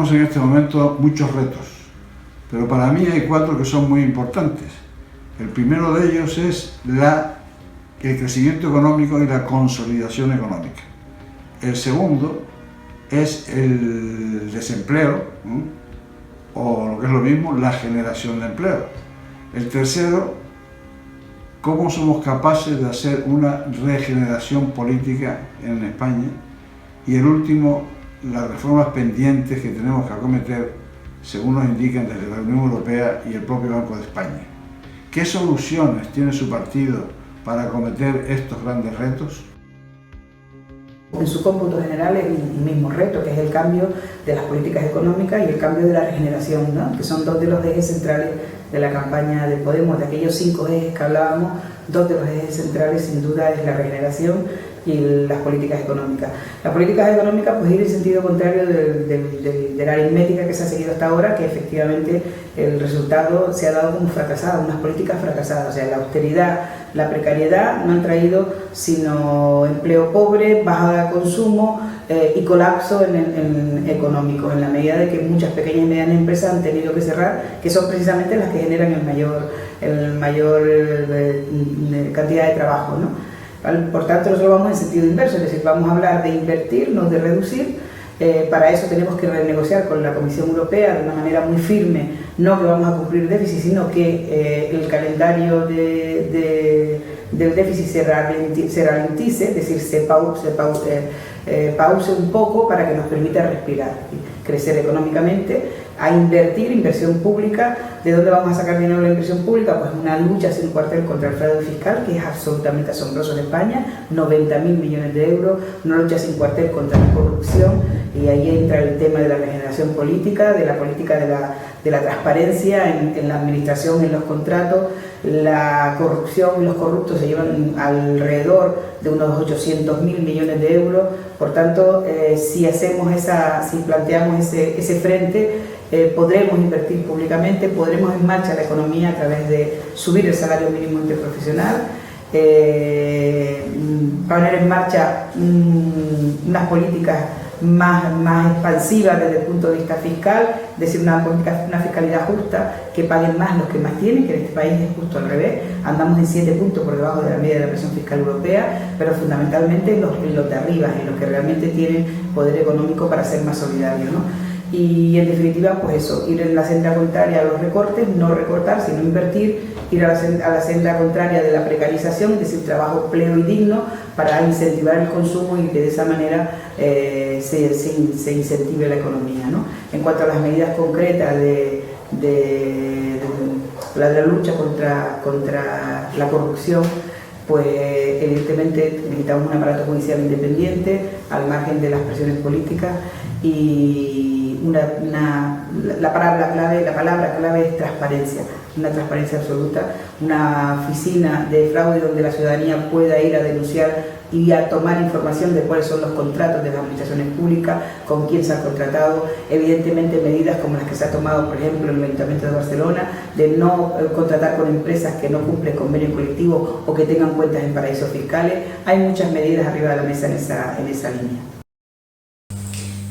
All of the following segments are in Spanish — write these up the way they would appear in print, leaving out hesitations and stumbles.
tenemos en este momento muchos retos, pero para mí hay 4 que son muy importantes. El primero de ellos es el crecimiento económico y la consolidación económica. El segundo es el desempleo, o lo que es lo mismo, la generación de empleo. El tercero, cómo somos capaces de hacer una regeneración política en España. Y el último, las reformas pendientes que tenemos que acometer, según nos indican desde la Unión Europea y el propio Banco de España. ¿Qué soluciones tiene su partido para acometer estos grandes retos? En su cómputo general es un mismo reto, que es el cambio de las políticas económicas y el cambio de la regeneración, ¿no? Que son 2 de los ejes centrales de la campaña de Podemos. De aquellos 5 ejes que hablábamos, 2 de los ejes centrales sin duda es la regeneración y las políticas económicas. Las políticas económicas pues ir en sentido contrario de la aritmética que se ha seguido hasta ahora, que efectivamente el resultado se ha dado como fracasado, unas políticas fracasadas. O sea, la austeridad, la precariedad no han traído sino empleo pobre, baja de consumo y colapso económico, en la medida de que muchas pequeñas y medianas empresas han tenido que cerrar, que son precisamente las que generan el mayor cantidad de trabajo, ¿no? Por tanto, nosotros vamos en sentido inverso, es decir, vamos a hablar de invertir, no de reducir. Para eso tenemos que renegociar con la Comisión Europea de una manera muy firme, no que vamos a cumplir déficit, sino que el calendario del déficit se ralentice, es decir, se pause un poco para que nos permita respirar, crecer económicamente, a inversión pública. ¿De dónde vamos a sacar dinero de la inversión pública? Pues una lucha sin cuartel contra el fraude fiscal, que es absolutamente asombroso en España, 90.000 millones de euros, una lucha sin cuartel contra la corrupción, y ahí entra el tema de la regeneración política, de la política de la transparencia en la administración, en los contratos. La corrupción y los corruptos se llevan alrededor de unos 800.000 millones de euros. Por tanto, si planteamos ese frente, podremos invertir públicamente, podremos en marcha la economía a través de subir el salario mínimo interprofesional, poner en marcha unas políticas más expansivas desde el punto de vista fiscal, es decir, una fiscalidad justa, que paguen más los que más tienen, que en este país es justo al revés, andamos en 7 puntos por debajo de la media de la presión fiscal europea, pero fundamentalmente en los de arriba, en los que realmente tienen poder económico para ser más solidarios, ¿no? Y en definitiva, pues eso, ir en la senda contraria a los recortes, no recortar, sino invertir, ir a la senda contraria de la precarización, es decir, trabajo pleno y digno, para incentivar el consumo y que de esa manera se incentive la economía, ¿no? En cuanto a las medidas concretas de la lucha contra la corrupción, pues evidentemente necesitamos un aparato judicial independiente, al margen de las presiones políticas, y la palabra clave es transparencia, una transparencia absoluta, una oficina de fraude donde la ciudadanía pueda ir a denunciar y a tomar información de cuáles son los contratos de las administraciones públicas, con quién se ha contratado, evidentemente medidas como las que se ha tomado, por ejemplo, en el Ayuntamiento de Barcelona, de no contratar con empresas que no cumplen convenio colectivo o que tengan cuentas en paraísos fiscales. Hay muchas medidas arriba de la mesa en esa línea.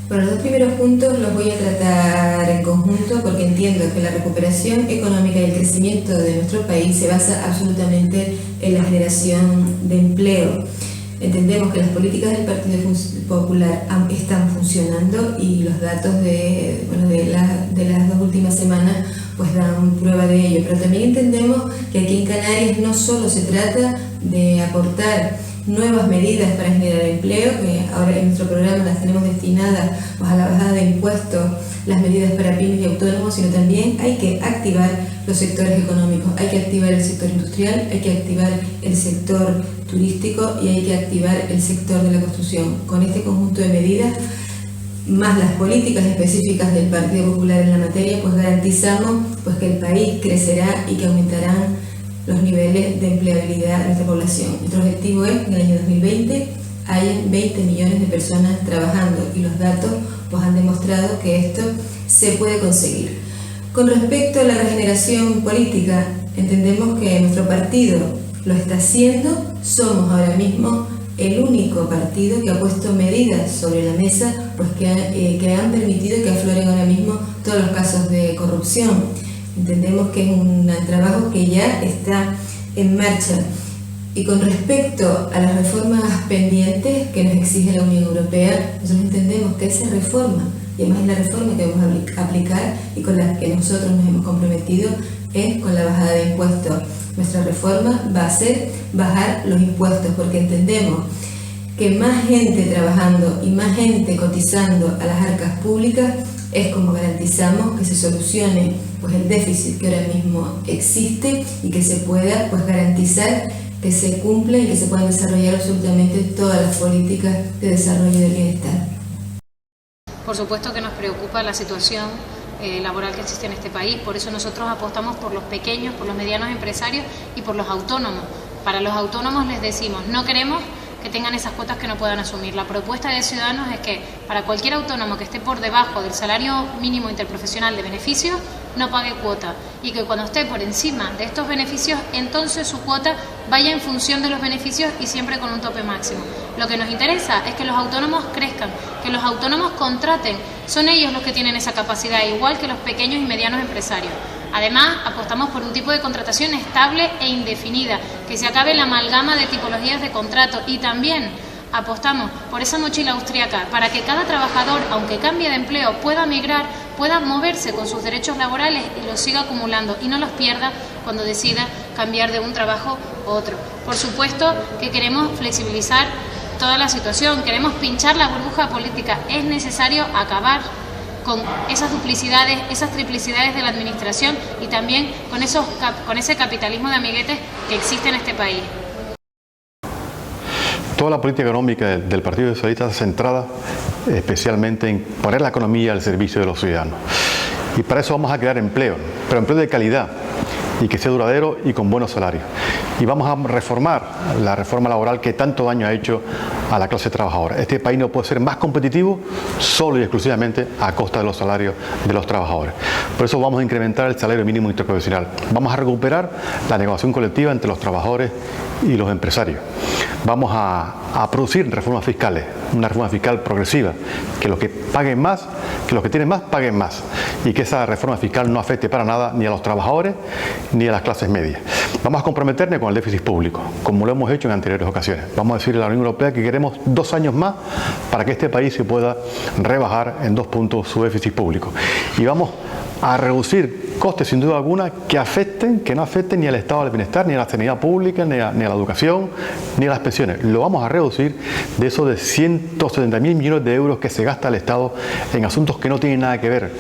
Bueno, los 2 primeros puntos los voy a tratar en conjunto porque entiendo que la recuperación económica y el crecimiento de nuestro país se basa absolutamente en la generación de empleo. Entendemos que las políticas del Partido Popular están funcionando y los datos de las 2 últimas semanas pues dan prueba de ello, pero también entendemos que aquí en Canarias no solo se trata de aportar nuevas medidas para generar empleo, que ahora en nuestro programa las tenemos destinadas pues, a la bajada de impuestos, las medidas para pymes y autónomos, sino también hay que activar los sectores económicos, hay que activar el sector industrial, hay que activar el sector turístico y hay que activar el sector de la construcción. Con este conjunto de medidas, más las políticas específicas del Partido Popular en la materia, pues garantizamos pues, que el país crecerá y que aumentarán los niveles de empleabilidad de nuestra población. Nuestro objetivo es que en el año 2020 haya 20 millones de personas trabajando y los datos pues, han demostrado que esto se puede conseguir. Con respecto a la regeneración política, entendemos que nuestro partido lo está haciendo, somos ahora mismo el único partido que ha puesto medidas sobre la mesa pues que han permitido que afloren ahora mismo todos los casos de corrupción. Entendemos que es un trabajo que ya está en marcha. Y con respecto a las reformas pendientes que nos exige la Unión Europea, nosotros entendemos que esa reforma, y además es la reforma que vamos a aplicar y con la que nosotros nos hemos comprometido, es con la bajada de impuestos. Nuestra reforma va a ser bajar los impuestos, porque entendemos que más gente trabajando y más gente cotizando a las arcas públicas es como garantizamos que se solucione pues el déficit que ahora mismo existe y que se pueda pues garantizar que se cumpla y que se puedan desarrollar absolutamente todas las políticas de desarrollo del bienestar. Por supuesto que nos preocupa la situación laboral que existe en este país, por eso nosotros apostamos por los pequeños, por los medianos empresarios y por los autónomos. Para los autónomos les decimos, no queremos que tengan esas cuotas que no puedan asumir. La propuesta de Ciudadanos es que para cualquier autónomo que esté por debajo del salario mínimo interprofesional de beneficios, no pague cuota, y que cuando esté por encima de estos beneficios, entonces su cuota vaya en función de los beneficios y siempre con un tope máximo. Lo que nos interesa es que los autónomos crezcan, que los autónomos contraten, son ellos los que tienen esa capacidad, igual que los pequeños y medianos empresarios. Además, apostamos por un tipo de contratación estable e indefinida, que se acabe la amalgama de tipologías de contrato, y también apostamos por esa mochila austríaca para que cada trabajador, aunque cambie de empleo, pueda migrar, pueda moverse con sus derechos laborales y los siga acumulando y no los pierda cuando decida cambiar de un trabajo a otro. Por supuesto que queremos flexibilizar toda la situación, queremos pinchar la burbuja política. Es necesario acabar con esas duplicidades, esas triplicidades de la administración y también con ese capitalismo de amiguetes que existe en este país. Toda la política económica del Partido Socialista está centrada especialmente en poner la economía al servicio de los ciudadanos. Y para eso vamos a crear empleo, pero empleo de calidad y que sea duradero y con buenos salarios. Y vamos a reformar la reforma laboral que tanto daño ha hecho a la clase trabajadora. Este país no puede ser más competitivo solo y exclusivamente a costa de los salarios de los trabajadores. Por eso vamos a incrementar el salario mínimo interprofesional. Vamos a recuperar la negociación colectiva entre los trabajadores y los empresarios. Vamos a producir reformas fiscales, una reforma fiscal progresiva, que los que paguen más, que los que tienen más paguen más, y que esa reforma fiscal no afecte para nada ni a los trabajadores ni a las clases medias. Vamos a comprometernos con el déficit público, como lo hemos hecho en anteriores ocasiones. Vamos a decirle a la Unión Europea que queremos 2 años más para que este país se pueda rebajar en 2 puntos su déficit público. Y vamos a reducir costes sin duda alguna que no afecten ni al estado del bienestar, ni a la sanidad pública, ni a la educación, ni a las pensiones. Lo vamos a reducir de esos de 170.000 millones de euros que se gasta el Estado en asuntos que no tienen nada que ver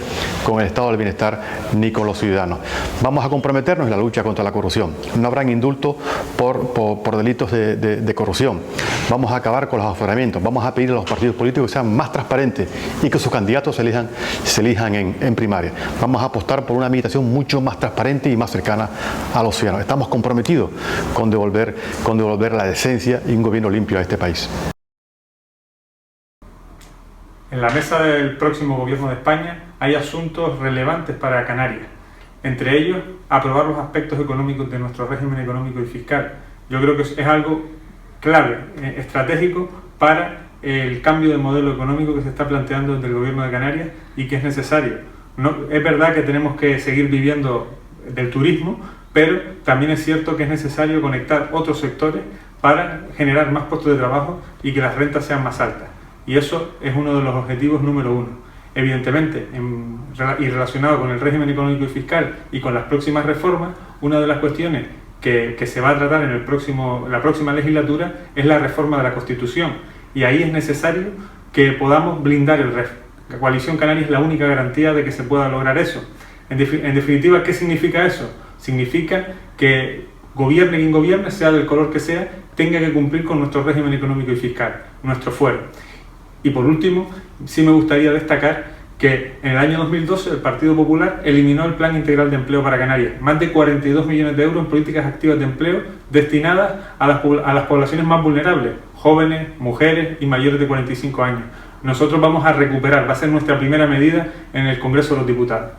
con el estado del bienestar ni con los ciudadanos. Vamos a comprometernos en la lucha contra la corrupción. No habrán indultos por delitos de corrupción. Vamos a acabar con los aforamientos. Vamos a pedir a los partidos políticos que sean más transparentes y que sus candidatos se elijan en primaria. Vamos a apostar por una administración mucho más transparente y más cercana a los ciudadanos. Estamos comprometidos con devolver la decencia y un gobierno limpio a este país. En la mesa del próximo Gobierno de España hay asuntos relevantes para Canarias. Entre ellos, aprobar los aspectos económicos de nuestro régimen económico y fiscal. Yo creo que es algo clave, estratégico para el cambio de modelo económico que se está planteando desde el Gobierno de Canarias y que es necesario. No, es verdad que tenemos que seguir viviendo del turismo, pero también es cierto que es necesario conectar otros sectores para generar más puestos de trabajo y que las rentas sean más altas. Y eso es uno de los objetivos número 1. Evidentemente, y relacionado con el régimen económico y fiscal y con las próximas reformas, una de las cuestiones que se va a tratar en la próxima legislatura es la reforma de la Constitución. Y ahí es necesario que podamos blindar el régimen. La Coalición Canaria es la única garantía de que se pueda lograr eso. En definitiva, ¿qué significa eso? Significa que gobierne quien gobierne, sea del color que sea, tenga que cumplir con nuestro régimen económico y fiscal, nuestro fuero. Y por último, sí me gustaría destacar que en el año 2012 el Partido Popular eliminó el Plan Integral de Empleo para Canarias, más de 42 millones de euros en políticas activas de empleo destinadas a las poblaciones más vulnerables, jóvenes, mujeres y mayores de 45 años. Nosotros vamos a recuperar, va a ser nuestra primera medida en el Congreso de los Diputados.